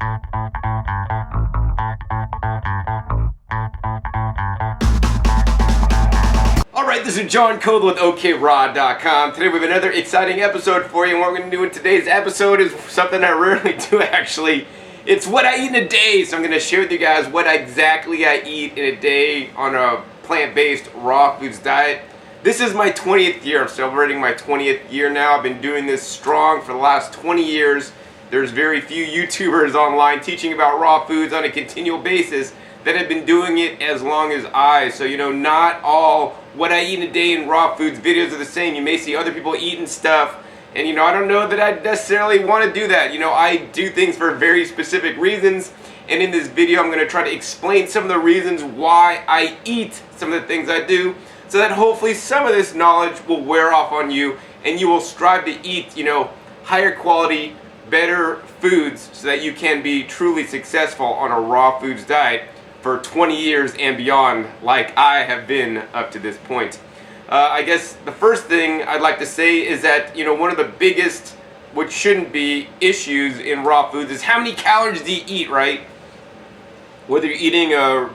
Alright, this is John Cole with OKRaw.com. Today we have another exciting episode for you, and what we're going to do in today's episode is something I rarely do actually. It's what I eat in a day, so I'm going to share with you guys what exactly I eat in a day on a plant-based raw foods diet. This is my 20th year. I'm celebrating my 20th year now. I've been doing this strong for the last 20 years. There's very few YouTubers online teaching about raw foods on a continual basis that have been doing it as long as I. So, not all what I eat in a day in raw foods videos are the same. You may see other people eating stuff, and I don't know that I necessarily want to do that. I do things for very specific reasons, and in this video I'm going to try to explain some of the reasons why I eat some of the things I do, so that hopefully some of this knowledge will wear off on you, and you will strive to eat, higher quality, better foods, so that you can be truly successful on a raw foods diet for 20 years and beyond, like I have been up to this point. I guess the first thing I'd like to say is that, one of the biggest, which shouldn't be, issues in raw foods is how many calories do you eat, right? Whether you're eating a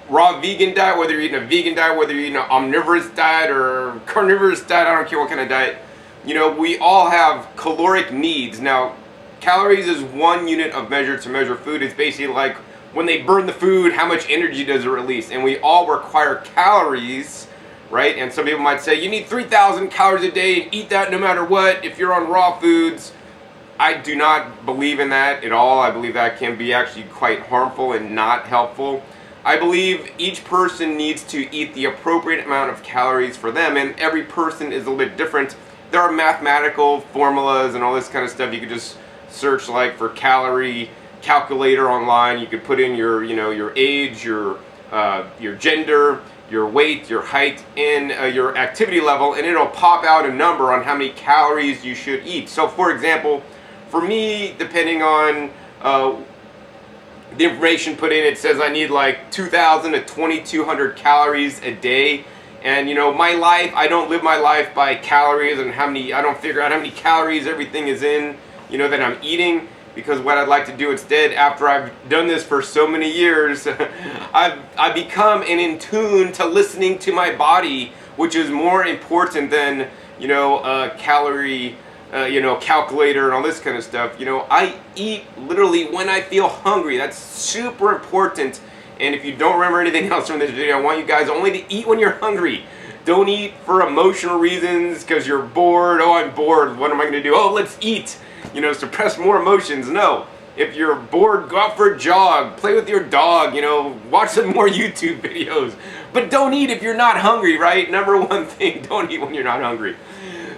raw vegan diet, whether you're eating a vegan diet, whether you're eating an omnivorous diet or carnivorous diet, I don't care what kind of diet, we all have caloric needs. Now, calories is one unit of measure to measure food. It's basically like when they burn the food, how much energy does it release? And we all require calories, right? And some people might say, you need 3,000 calories a day and eat that no matter what if you're on raw foods. I do not believe in that at all. I believe that can be actually quite harmful and not helpful. I believe each person needs to eat the appropriate amount of calories for them, and every person is a little bit different. There are mathematical formulas and all this kind of stuff. You could just search like for calorie calculator online. You could put in your age, your gender, your weight, your height, and your activity level, and it'll pop out a number on how many calories you should eat. So for example, for me, depending on the information put in, it says I need like 2,000 to 2,200 calories a day. And my life, I don't live my life by calories and I don't figure out how many calories everything is in, that I'm eating. Because what I'd like to do instead, after I've done this for so many years, I've become in tune to listening to my body, which is more important than, a calorie, calculator and all this kind of stuff. I eat literally when I feel hungry. That's super important. And if you don't remember anything else from this video, I want you guys only to eat when you're hungry. Don't eat for emotional reasons because you're bored. Oh, I'm bored. What am I going to do? Oh, let's eat. Suppress more emotions. No. If you're bored, go out for a jog, play with your dog, watch some more YouTube videos. But don't eat if you're not hungry, right? Number one thing, don't eat when you're not hungry.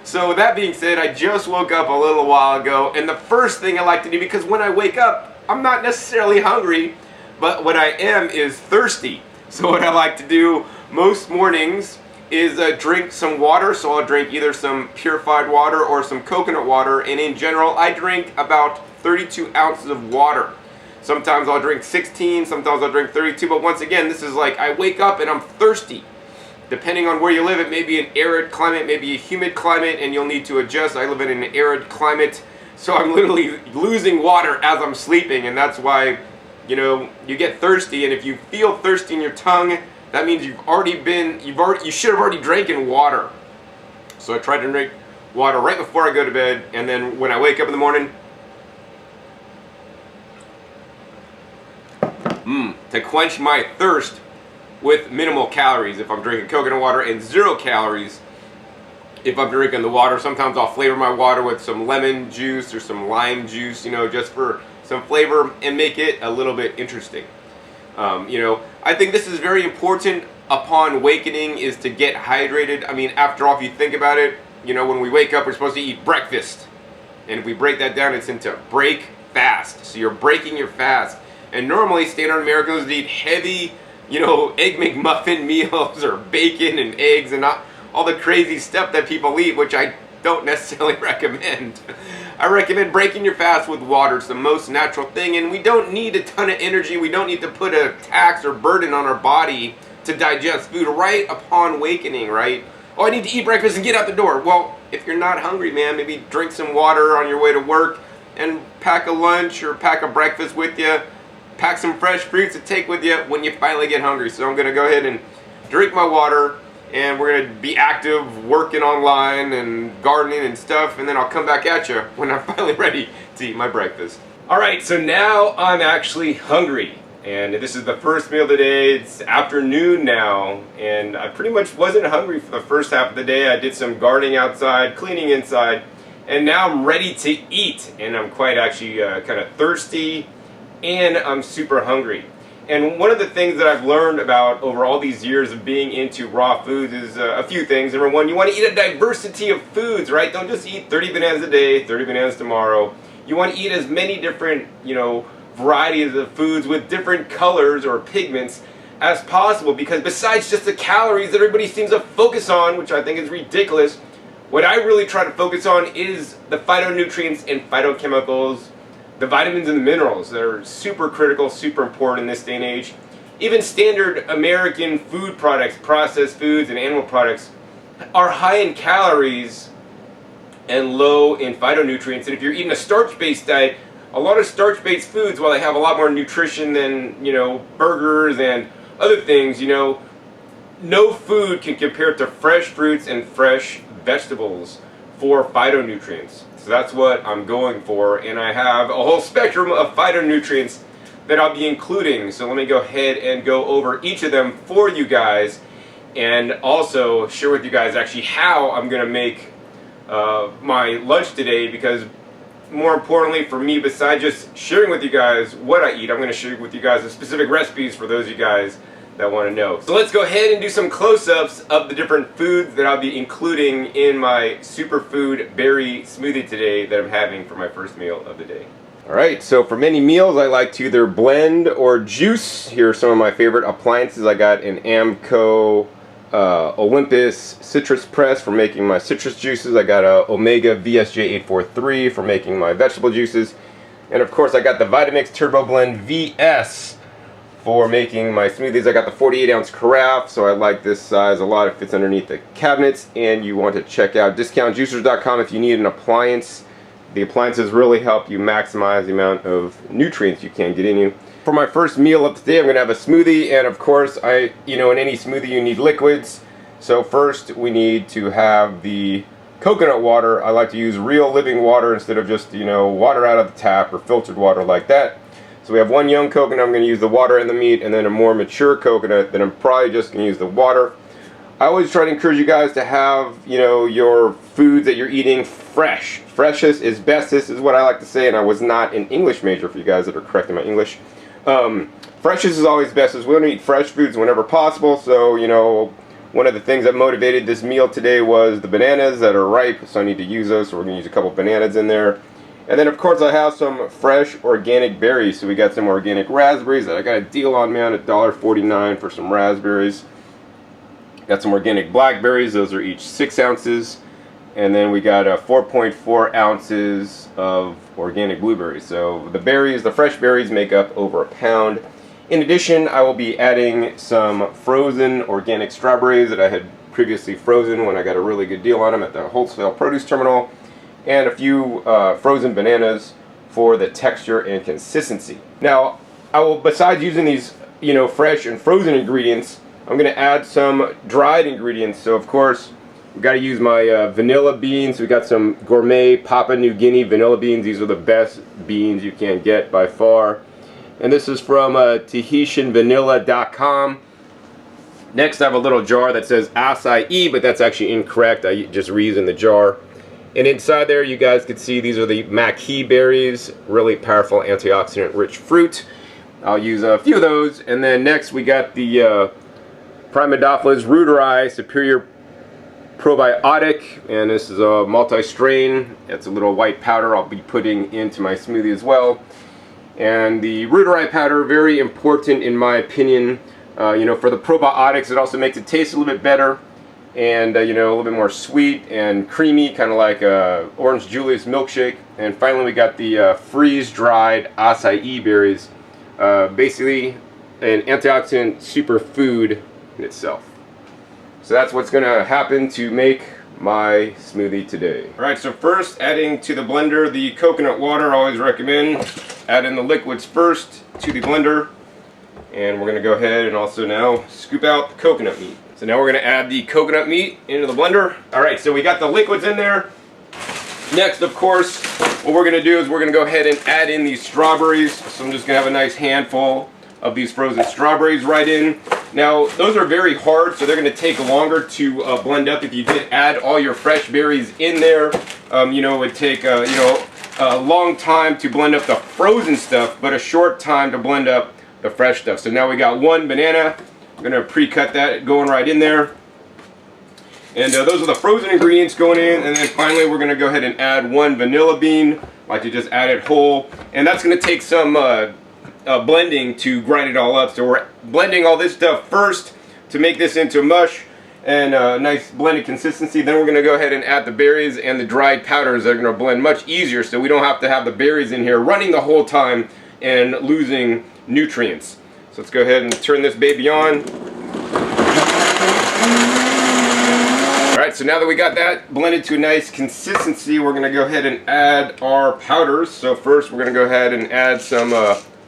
So that being said, I just woke up a little while ago, and the first thing I like to do, because when I wake up, I'm not necessarily hungry, but what I am is thirsty. So what I like to do most mornings is drink some water. So I'll drink either some purified water or some coconut water, and in general I drink about 32 ounces of water. Sometimes I'll drink 16, sometimes I'll drink 32, but once again, this is like I wake up and I'm thirsty. Depending on where you live, it may be an arid climate, maybe a humid climate, and you'll need to adjust. I live in an arid climate, so I'm literally losing water as I'm sleeping, and that's why you get thirsty. And if you feel thirsty in your tongue, that means you should have already drank water. So I try to drink water right before I go to bed, and then when I wake up in the morning, to quench my thirst with minimal calories if I'm drinking coconut water, and 0 calories if I'm drinking the water. Sometimes I'll flavor my water with some lemon juice or some lime juice, just for some flavor and make it a little bit interesting. I think this is very important upon awakening, is to get hydrated. I mean, after all, if you think about it, when we wake up, we're supposed to eat breakfast. And if we break that down, it's into break fast. So you're breaking your fast. And normally, standard Americans eat heavy, Egg McMuffin meals or bacon and eggs and all the crazy stuff that people eat, which I don't necessarily recommend. I recommend breaking your fast with water. It's the most natural thing, and we don't need a ton of energy. We don't need to put a tax or burden on our body to digest food right upon awakening, right? Oh, I need to eat breakfast and get out the door. Well, if you're not hungry, man, maybe drink some water on your way to work and pack a lunch or pack a breakfast with you. Pack some fresh fruits to take with you when you finally get hungry. So I'm going to go ahead and drink my water, and we're going to be active working online and gardening and stuff, and then I'll come back at you when I'm finally ready to eat my breakfast. Alright, so now I'm actually hungry, and this is the first meal of the day. It's afternoon now, and I pretty much wasn't hungry for the first half of the day. I did some gardening outside, cleaning inside, and now I'm ready to eat, and I'm quite actually kind of thirsty, and I'm super hungry. And one of the things that I've learned about over all these years of being into raw foods is a few things. Number one, you want to eat a diversity of foods, right? Don't just eat 30 bananas a day, 30 bananas tomorrow. You want to eat as many different, varieties of foods with different colors or pigments as possible, because besides just the calories that everybody seems to focus on, which I think is ridiculous, what I really try to focus on is the phytonutrients and phytochemicals, the vitamins and the minerals that are super critical, super important in this day and age. Even standard American food products, processed foods and animal products, are high in calories and low in phytonutrients. And if you're eating a starch-based diet, a lot of starch-based foods, while they have a lot more nutrition than, burgers and other things, no food can compare to fresh fruits and fresh vegetables for phytonutrients. So that's what I'm going for, and I have a whole spectrum of phytonutrients that I'll be including. So let me go ahead and go over each of them for you guys, and also share with you guys actually how I'm going to make my lunch today, because more importantly for me, besides just sharing with you guys what I eat, I'm going to share with you guys the specific recipes for those of you guys that want to know. So let's go ahead and do some close-ups of the different foods that I'll be including in my superfood berry smoothie today that I'm having for my first meal of the day. Alright, so for many meals I like to either blend or juice. Here are some of my favorite appliances. I got an Amco Olympus citrus press for making my citrus juices. I got a Omega VSJ 843 for making my vegetable juices. And of course I got the Vitamix Turbo Blend VS for making my smoothies. I got the 48-ounce carafe, so I like this size a lot. It fits underneath the cabinets, and you want to check out discountjuicers.com if you need an appliance. The appliances really help you maximize the amount of nutrients you can get in you. For my first meal of the day, I'm going to have a smoothie, and of course, in any smoothie you need liquids. So first, we need to have the coconut water. I like to use real living water instead of just, water out of the tap or filtered water like that. So we have one young coconut, I'm going to use the water and the meat, and then a more mature coconut, then I'm probably just going to use the water. I always try to encourage you guys to have, your foods that you're eating fresh. Freshest is bestest is what I like to say, and I was not an English major for you guys that are correcting my English. Freshest is always bestest. We want to eat fresh foods whenever possible, so, one of the things that motivated this meal today was the bananas that are ripe, so I need to use those, so we're going to use a couple bananas in there. And then of course I have some fresh organic berries. So we got some organic raspberries that I got a deal on, man, $1.49 for some raspberries. Got some organic blackberries, those are each 6 ounces. And then we got 4.4 ounces of organic blueberries. So the fresh berries make up over a pound. In addition, I will be adding some frozen organic strawberries that I had previously frozen when I got a really good deal on them at the wholesale produce terminal. And a few frozen bananas for the texture and consistency. Now, I will, besides using these, fresh and frozen ingredients, I'm going to add some dried ingredients. So, of course, we've got to use my vanilla beans. We got some gourmet Papua New Guinea vanilla beans. These are the best beans you can get by far. And this is from TahitianVanilla.com. Next, I have a little jar that says acai, but that's actually incorrect. I just reusing the jar. And inside there, you guys can see these are the maquis berries, really powerful antioxidant-rich fruit. I'll use a few of those. And then next, we got the Primadophilus reuteri Superior Probiotic, and this is a multi-strain. It's a little white powder I'll be putting into my smoothie as well. And the reuteri powder, very important in my opinion. For the probiotics, it also makes it taste a little bit better. And a little bit more sweet and creamy, kind of like Orange Julius milkshake. And finally we got the freeze-dried acai berries, basically an antioxidant superfood in itself. So that's what's going to happen to make my smoothie today. Alright, so first adding to the blender the coconut water. I always recommend add in the liquids first to the blender. And we're going to go ahead and also now scoop out the coconut meat. So now we're going to add the coconut meat into the blender. Alright, so we got the liquids in there. Next, of course, what we're going to do is we're going to go ahead and add in these strawberries. So I'm just going to have a nice handful of these frozen strawberries right in. Now, those are very hard, so they're going to take longer to blend up. If you did add all your fresh berries in there, you know, it would take, a long time to blend up the frozen stuff, but a short time to blend up the fresh stuff. So now we got one banana. I'm going to pre-cut that going right in there. And those are the frozen ingredients going in. And then finally we're going to go ahead and add one vanilla bean. Like to just add it whole. And that's going to take some blending to grind it all up. So we're blending all this stuff first to make this into mush and a nice blended consistency. Then we're going to go ahead and add the berries and the dried powders that are going to blend much easier, so we don't have to have the berries in here running the whole time and losing nutrients. So let's go ahead and turn this baby on. Alright, so now that we got that blended to a nice consistency, we're going to go ahead and add our powders. So first we're going to go ahead and add some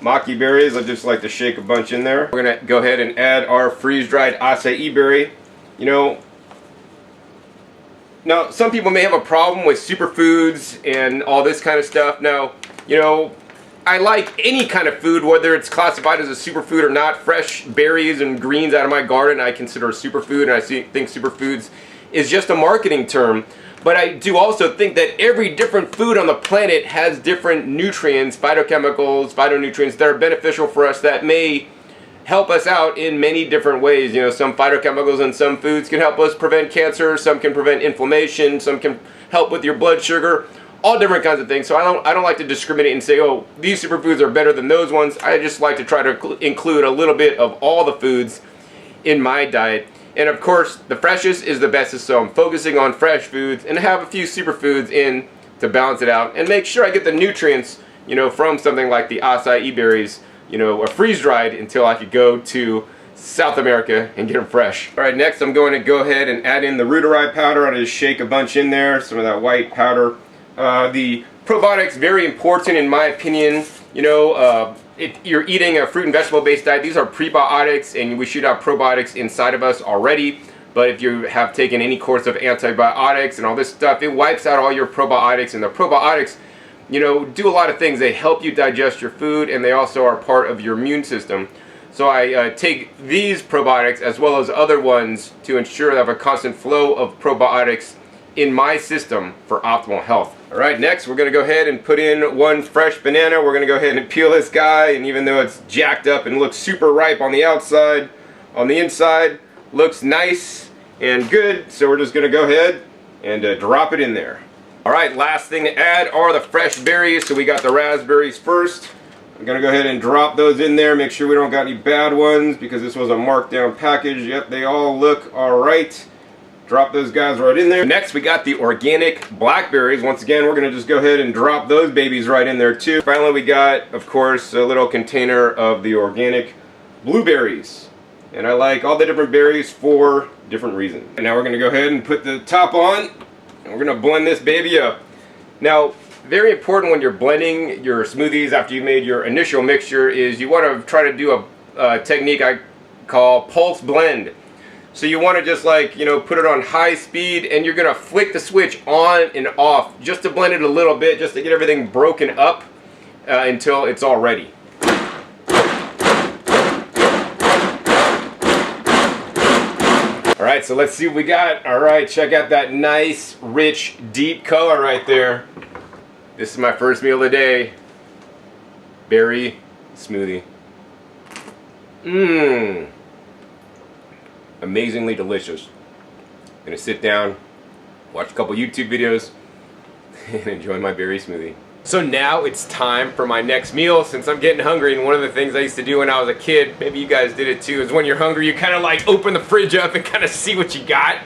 maki berries. I just like to shake a bunch in there. We're going to go ahead and add our freeze-dried acai berry. You know, now some people may have a problem with superfoods and all this kind of stuff. Now, you know, I like any kind of food, whether it's classified as a superfood or not. Fresh berries and greens out of my garden I consider a superfood, and I think superfoods is just a marketing term. But I do also think that every different food on the planet has different nutrients, phytochemicals, phytonutrients that are beneficial for us, that may help us out in many different ways. You know, some phytochemicals in some foods can help us prevent cancer, some can prevent inflammation, some can help with your blood sugar, all different kinds of things. So I don't like to discriminate and say, oh, these superfoods are better than those ones. I just like to try to include a little bit of all the foods in my diet. And of course, the freshest is the bestest, so I'm focusing on fresh foods and have a few superfoods in to balance it out and make sure I get the nutrients, you know, from something like the acai berries, you know, freeze-dried until I could go to South America and get them fresh. Alright, next I'm going to go ahead and add in the rooterite powder. I just shake a bunch in there, some of that white powder. The probiotics, very important in my opinion. You know, you're eating a fruit and vegetable based diet. These are prebiotics, and we should have probiotics inside of us already. But if you have taken any course of antibiotics and all this stuff, it wipes out all your probiotics. And the probiotics, you know, do a lot of things. They help you digest your food, and they also are part of your immune system. So I take these probiotics as well as other ones to ensure that I have a constant flow of probiotics in my system for optimal health. Alright, next we're going to go ahead and put in one fresh banana. We're going to go ahead and peel this guy, and even though it's jacked up and looks super ripe on the outside, on the inside looks nice and good. So we're just going to go ahead and drop it in there. Alright, last thing to add are the fresh berries. So we got the raspberries first. I'm going to go ahead and drop those in there. Make sure we don't got any bad ones, because this was a marked down package. Yep, they all look alright. Drop those guys right in there. Next we got the organic blackberries. Once again, we're going to just go ahead and drop those babies right in there too. Finally we got, of course, a little container of the organic blueberries. And I like all the different berries for different reasons. And now we're going to go ahead and put the top on, and we're going to blend this baby up. Now, very important when you're blending your smoothies after you made your initial mixture is you want to try to do a technique I call pulse blend. So you want to just, like, you know, put it on high speed, and you're going to flick the switch on and off just to blend it a little bit, just to get everything broken up until it's all ready. Alright, so let's see what we got. Alright, check out that nice, rich, deep color right there. This is my first meal of the day. Berry smoothie. Mmm. Amazingly delicious. I'm gonna sit down, watch a couple YouTube videos, and enjoy my berry smoothie. So now it's time for my next meal, since I'm getting hungry. And one of the things I used to do when I was a kid, maybe you guys did it too, is when you're hungry you kind of like open the fridge up and kind of see what you got,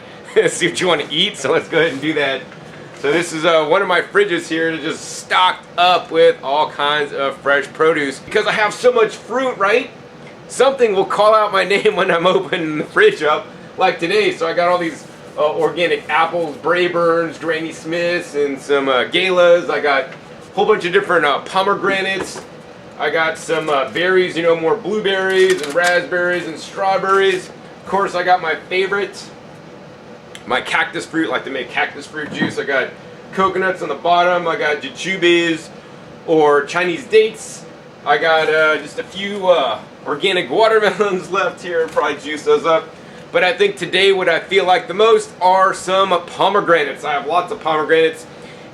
see what you want to eat. So let's go ahead and do that. So this is one of my fridges here, just stocked up with all kinds of fresh produce. Because I have so much fruit, right? Something will call out my name when I'm opening the fridge up, like today. So I got all these organic apples, Brayburns, Granny Smiths, and some galas. I got a whole bunch of different pomegranates. I got some berries, you know, more blueberries and raspberries and strawberries. Of course, I got my favorites, my cactus fruit. I like to make cactus fruit juice. I got coconuts on the bottom. I got jujubes or Chinese dates. I got just a few organic watermelons left here, and probably juice those up. But I think today what I feel like the most are some pomegranates. I have lots of pomegranates,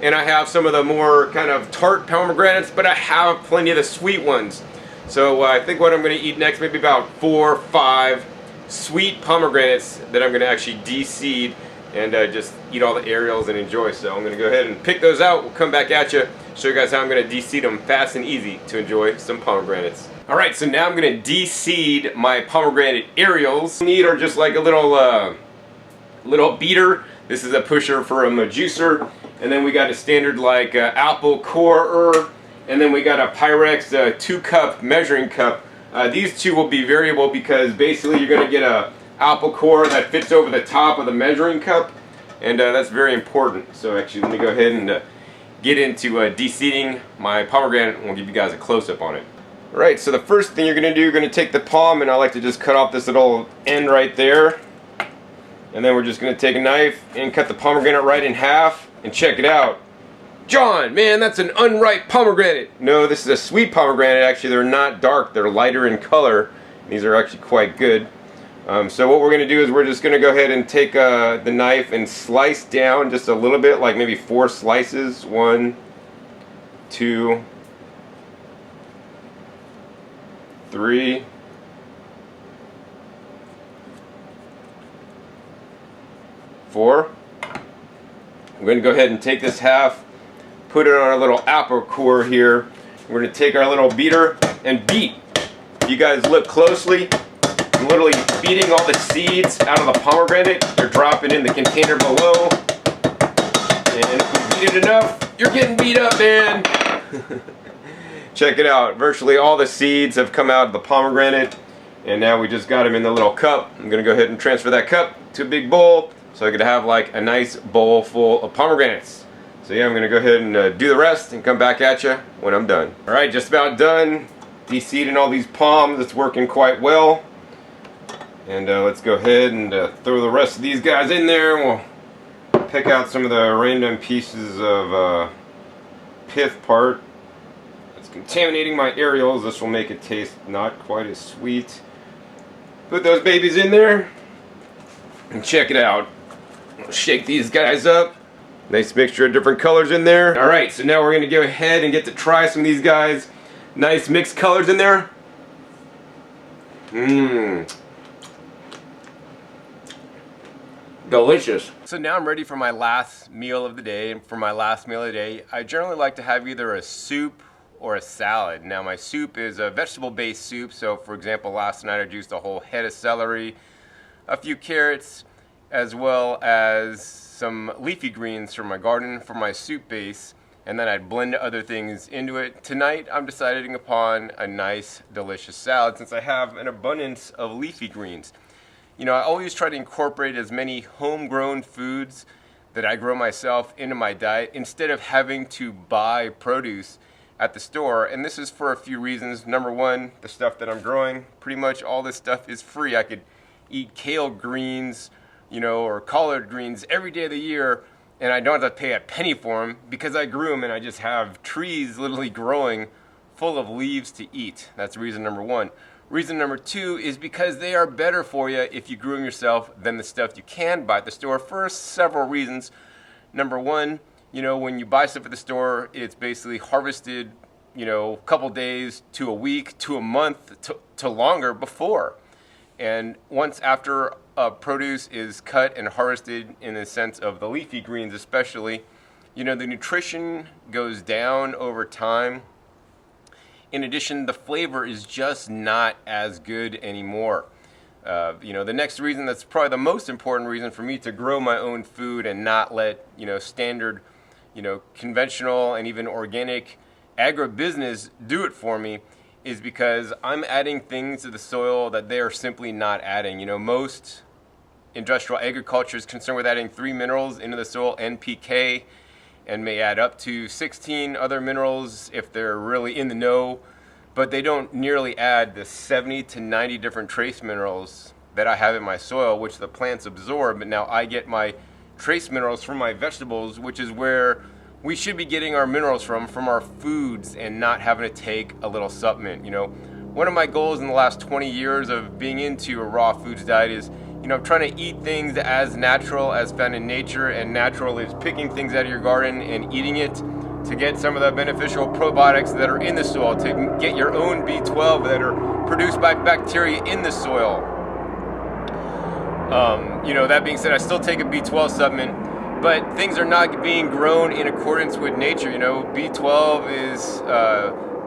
and I have some of the more kind of tart pomegranates, but I have plenty of the sweet ones. So I think what I'm going to eat next, maybe about 4 or 5 sweet pomegranates that I'm going to actually de-seed and just eat all the aerials and enjoy. So I'm going to go ahead and pick those out. We'll come back at you, show you guys how I'm going to de-seed them fast and easy to enjoy some pomegranates. Alright, so now I'm going to de-seed my pomegranate aerials. What you need are just like a little beater. This is a pusher from a juicer. And then we got a standard like apple corer. And then we got a Pyrex 2-cup measuring cup. These two will be variable because basically you're going to get a apple core that fits over the top of the measuring cup. And that's very important. So actually let me go ahead and get into de-seeding my pomegranate, and we'll give you guys a close-up on it. Alright, so the first thing you're going to do, you're going to take the palm, and I like to just cut off this little end right there. And then we're just going to take a knife and cut the pomegranate right in half, and check it out. John, man, that's an unripe pomegranate. No, this is a sweet pomegranate. Actually, they're not dark, they're lighter in color. These are actually quite good. So what we're going to do is we're just going to go ahead and take the knife and slice down just a little bit, like maybe 4 slices. 1, 2, 3, 4. We're going to go ahead and take this half, put it on our little apple core here. We're going to take our little beater and beat. If you guys look closely, I'm literally beating all the seeds out of the pomegranate. They're dropping in the container below. And if you beat it enough, you're getting beat up, man. Check it out. Virtually all the seeds have come out of the pomegranate, and now we just got them in the little cup. I'm going to go ahead and transfer that cup to a big bowl so I could have like a nice bowl full of pomegranates. So yeah, I'm going to go ahead and do the rest and come back at you when I'm done. Alright, just about done de-seeding all these palms. It's working quite well. And let's go ahead and throw the rest of these guys in there. We'll pick out some of the random pieces of pith part. Contaminating my aerials. This will make it taste not quite as sweet. Put those babies in there and check it out. Shake these guys up. Nice mixture of different colors in there. Alright, so now we're going to go ahead and get to try some of these guys. Nice mixed colors in there. Delicious. So now I'm ready for my last meal of the day. And for my last meal of the day, I generally like to have either a soup or a salad. Now my soup is a vegetable-based soup, so for example last night I juiced a whole head of celery, a few carrots, as well as some leafy greens from my garden for my soup base, and then I'd blend other things into it. Tonight I'm deciding upon a nice delicious salad since I have an abundance of leafy greens. You know, I always try to incorporate as many homegrown foods that I grow myself into my diet instead of having to buy produce at the store, and this is for a few reasons. Number one, the stuff that I'm growing, pretty much all this stuff is free. I could eat kale greens, you know, or collard greens every day of the year, and I don't have to pay a penny for them because I grew them and I just have trees literally growing full of leaves to eat. That's reason number one. Reason number two is because they are better for you if you grew them yourself than the stuff you can buy at the store for several reasons. Number one, you know, when you buy stuff at the store, it's basically harvested, you know, a couple days to a week to a month to longer before. And once after produce is cut and harvested, in the sense of the leafy greens especially, you know, the nutrition goes down over time. In addition, the flavor is just not as good anymore. You know, the next reason, that's probably the most important reason for me to grow my own food and not let, you know, standard, you know, conventional and even organic agribusiness do it for me, is because I'm adding things to the soil that they are simply not adding. You know, most industrial agriculture is concerned with adding 3 minerals into the soil, NPK, and may add up to 16 other minerals if they're really in the know, but they don't nearly add the 70 to 90 different trace minerals that I have in my soil, which the plants absorb. But now I get my trace minerals from my vegetables, which is where we should be getting our minerals from our foods, and not having to take a little supplement. One of my goals in the last 20 years of being into a raw foods diet is, I'm trying to eat things as natural as found in nature, and natural is picking things out of your garden and eating it to get some of the beneficial probiotics that are in the soil, to get your own B12 that are produced by bacteria in the soil. That being said, I still take a B12 supplement, but things are not being grown in accordance with nature. B12 is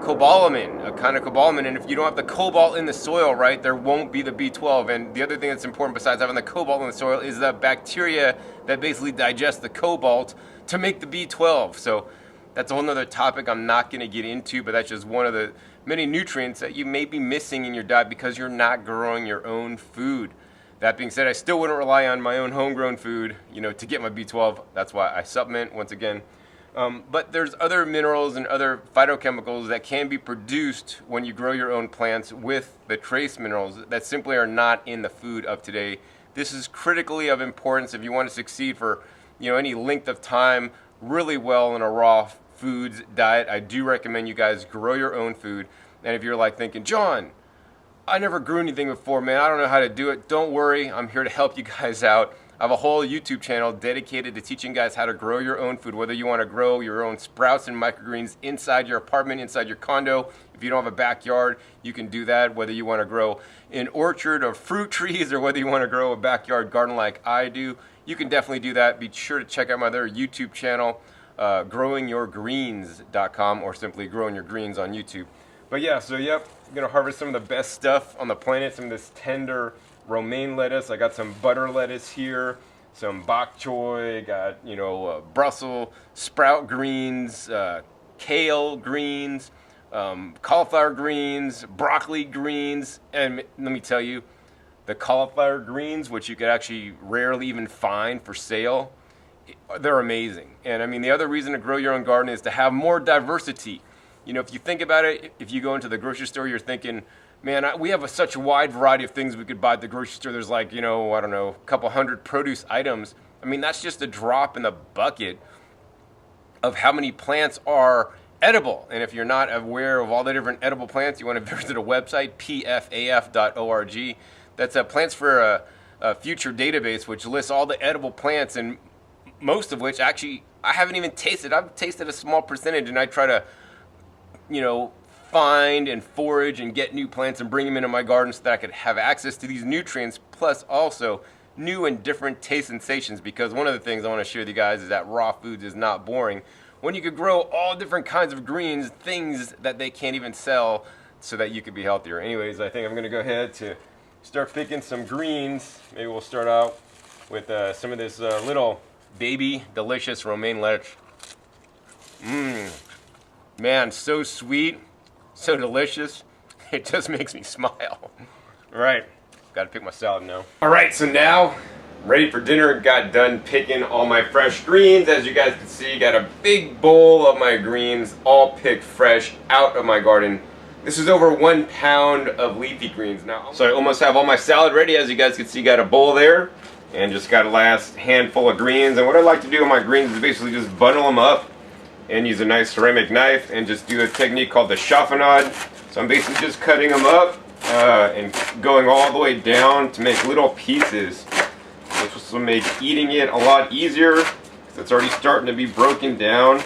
cobalamin, a kind of cobalamin, and if you don't have the cobalt in the soil, right, there won't be the B12. And the other thing that's important besides having the cobalt in the soil is the bacteria that basically digest the cobalt to make the B12. So that's a whole nother topic I'm not going to get into, but that's just one of the many nutrients that you may be missing in your diet because you're not growing your own food. That being said, I still wouldn't rely on my own homegrown food, to get my B12. That's why I supplement, once again. But there's other minerals and other phytochemicals that can be produced when you grow your own plants with the trace minerals that simply are not in the food of today. This is critically of importance if you want to succeed for any length of time really well in a raw foods diet. I do recommend you guys grow your own food. And if you're like thinking, John, I never grew anything before, man, I don't know how to do it, don't worry, I'm here to help you guys out. I have a whole YouTube channel dedicated to teaching guys how to grow your own food, whether you want to grow your own sprouts and microgreens inside your apartment, inside your condo. If you don't have a backyard, you can do that. Whether you want to grow an orchard of fruit trees or whether you want to grow a backyard garden like I do, you can definitely do that. Be sure to check out my other YouTube channel, growingyourgreens.com, or simply Growing Your Greens on YouTube. But yeah, so yep, I'm going to harvest some of the best stuff on the planet, some of this tender romaine lettuce. I got some butter lettuce here, some bok choy, got Brussels sprout greens, kale greens, cauliflower greens, broccoli greens, and let me tell you, the cauliflower greens, which you could actually rarely even find for sale, they're amazing. And I mean, the other reason to grow your own garden is to have more diversity. If you think about it, if you go into the grocery store, you're thinking, man, we have such a wide variety of things we could buy at the grocery store. There's like, a couple hundred produce items. I mean, that's just a drop in the bucket of how many plants are edible. And if you're not aware of all the different edible plants, you want to visit a website, pfaf.org. That's Plants for a Future database, which lists all the edible plants, and most of which actually I haven't even tasted. I've tasted a small percentage, and I try to, find and forage and get new plants and bring them into my garden so that I could have access to these nutrients, plus also new and different taste sensations. Because one of the things I want to share with you guys is that raw foods is not boring. When you could grow all different kinds of greens, things that they can't even sell, so that you could be healthier. Anyways, I think I'm going to go ahead to start picking some greens. Maybe we'll start out with some of this little baby delicious romaine lettuce. Man, so sweet. So delicious, it just makes me smile. All right, got to pick my salad now. All right, so now, ready for dinner. Got done picking all my fresh greens. As you guys can see, got a big bowl of my greens, all picked fresh out of my garden. This is over 1 pound of leafy greens now. So I almost have all my salad ready. As you guys can see, got a bowl there, and just got a last handful of greens. And what I like to do with my greens is basically just bundle them up and use a nice ceramic knife and just do a technique called the chiffonade. So I'm basically just cutting them up and going all the way down to make little pieces, which will make eating it a lot easier. It's already starting to be broken down,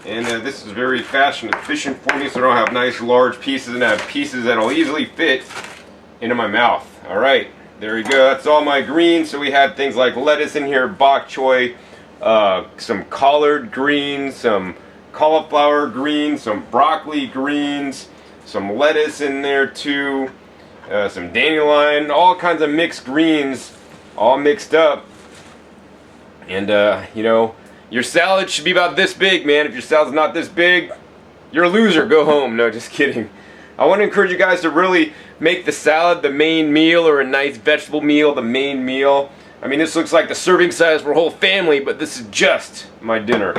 and this is very fast and efficient for me, so I don't have nice large pieces, and I have pieces that'll easily fit into my mouth. All right, there we go. That's all my greens. So we have things like lettuce in here, bok choy, some collard greens, some cauliflower greens, some broccoli greens, some lettuce in there too, some dandelion, all kinds of mixed greens, all mixed up. And your salad should be about this big, man. If your salad's not this big, you're a loser. Go home. No, just kidding. I want to encourage you guys to really make the salad the main meal, or a nice vegetable meal the main meal. I mean, this looks like the serving size for a whole family, but this is just my dinner.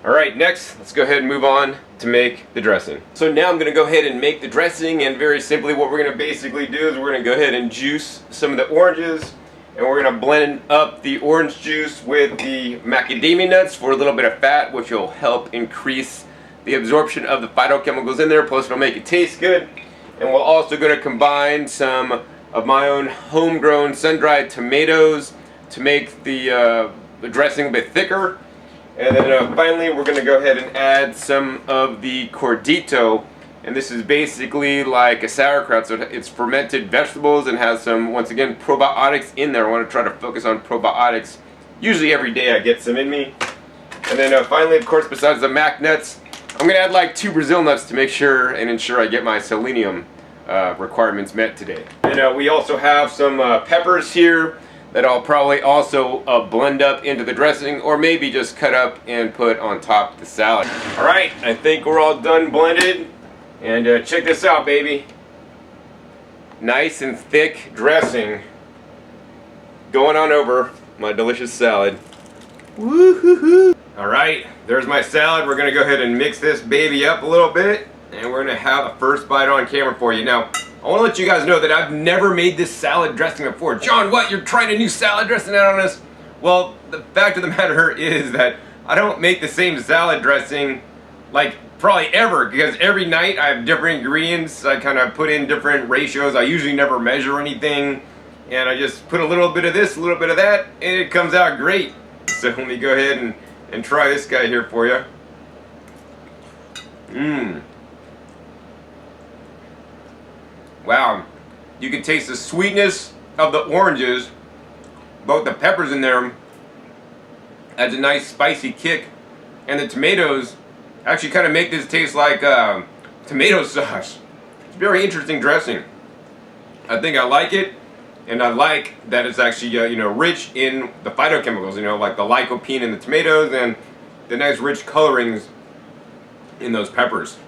Alright, next, let's go ahead and move on to make the dressing. So now I'm going to go ahead and make the dressing, and very simply what we're going to basically do is we're going to go ahead and juice some of the oranges, and we're going to blend up the orange juice with the macadamia nuts for a little bit of fat, which will help increase the absorption of the phytochemicals in there, plus it'll make it taste good. And we're also going to combine some of my own homegrown sun-dried tomatoes to make the dressing a bit thicker. And then finally we're going to go ahead and add some of the cordito, and this is basically like a sauerkraut, so it's fermented vegetables and has some, once again, probiotics in there. I want to try to focus on probiotics. Usually every day I get some in me. And then finally, of course, besides the mac nuts, I'm going to add like 2 Brazil nuts to make sure and ensure I get my selenium requirements met today. And we also have some peppers here that I'll probably also blend up into the dressing, or maybe just cut up and put on top of the salad. Alright, I think we're all done blended, and check this out, baby. Nice and thick dressing going on over my delicious salad. Woo-hoo-hoo! Alright, there's my salad. We're going to go ahead and mix this baby up a little bit, and we're going to have a first bite on camera for you. Now, I want to let you guys know that I've never made this salad dressing before. John, what? You're trying a new salad dressing out on us? Well, the fact of the matter is that I don't make the same salad dressing like probably ever, because every night I have different ingredients. I kind of put in different ratios. I usually never measure anything, and I just put a little bit of this, a little bit of that, and it comes out great. So let me go ahead and try this guy here for you. Wow, you can taste the sweetness of the oranges, both the peppers in there adds a nice spicy kick, and the tomatoes actually kind of make this taste like tomato sauce. It's very interesting dressing. I think I like it, and I like that it's actually rich in the phytochemicals, like the lycopene in the tomatoes and the nice rich colorings in those peppers.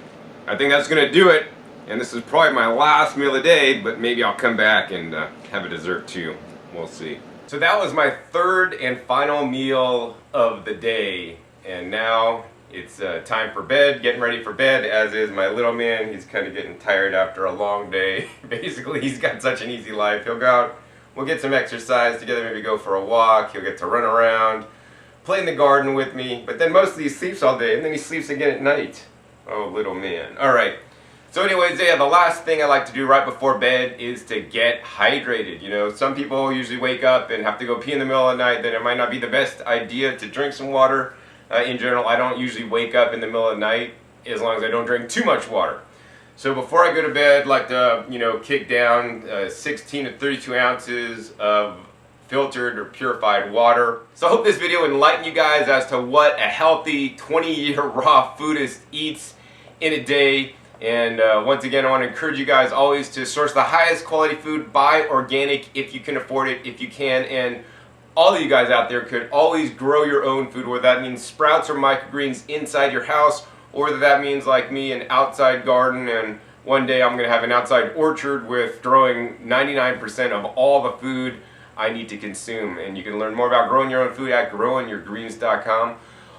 I think that's gonna do it. And this is probably my last meal of the day, but maybe I'll come back and have a dessert too. We'll see. So that was my third and final meal of the day. And now it's time for bed, getting ready for bed, as is my little man. He's kind of getting tired after a long day. Basically, he's got such an easy life. He'll go out, we'll get some exercise together, maybe go for a walk. He'll get to run around, play in the garden with me. But then mostly he sleeps all day, and then he sleeps again at night. Oh, little man. All right. So anyways, yeah, the last thing I like to do right before bed is to get hydrated. Some people usually wake up and have to go pee in the middle of the night, then it might not be the best idea to drink some water. In general, I don't usually wake up in the middle of the night as long as I don't drink too much water. So before I go to bed, I like to, kick down 16 to 32 ounces of filtered or purified water. So I hope this video enlightened you guys as to what a healthy 20-year raw foodist eats in a day. And once again, I want to encourage you guys always to source the highest quality food, buy organic if you can afford it, if you can, and all of you guys out there could always grow your own food, whether that means sprouts or microgreens inside your house, or whether that means, like me, an outside garden, and one day I'm going to have an outside orchard with growing 99% of all the food I need to consume. And you can learn more about growing your own food at growingyourgreens.com.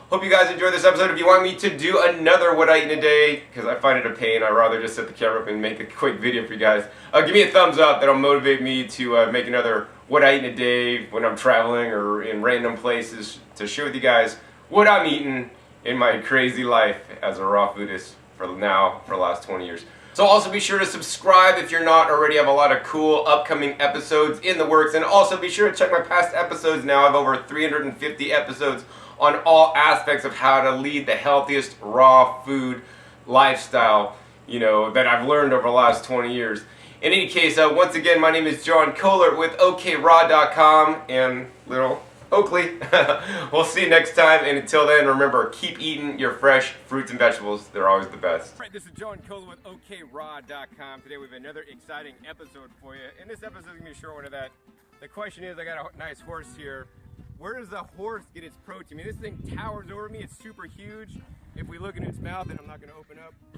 Hope you guys enjoyed this episode. If you want me to do another What I Eat in a Day, because I find it a pain, I'd rather just set the camera up and make a quick video for you guys. Give me a thumbs up. That'll motivate me to make another What I Eat in a Day when I'm traveling or in random places to share with you guys what I'm eating in my crazy life as a raw foodist for the last 20 years. So also be sure to subscribe if you're not already. I have a lot of cool upcoming episodes in the works. And also be sure to check my past episodes now. I have over 350 episodes on all aspects of how to lead the healthiest raw food lifestyle, that I've learned over the last 20 years. In any case, once again, my name is John Kohler with OKRaw.com and little Oakley. We'll see you next time, and until then, remember, keep eating your fresh fruits and vegetables. They're always the best. All right, this is John Kohler with OKRaw.com. Today we have another exciting episode for you, and this episode is going to be a short one of that. The question is, I got a nice horse here. Where does the horse get its protein? I mean, this thing towers over me. It's super huge. If we look in its mouth, and I'm not going to open up.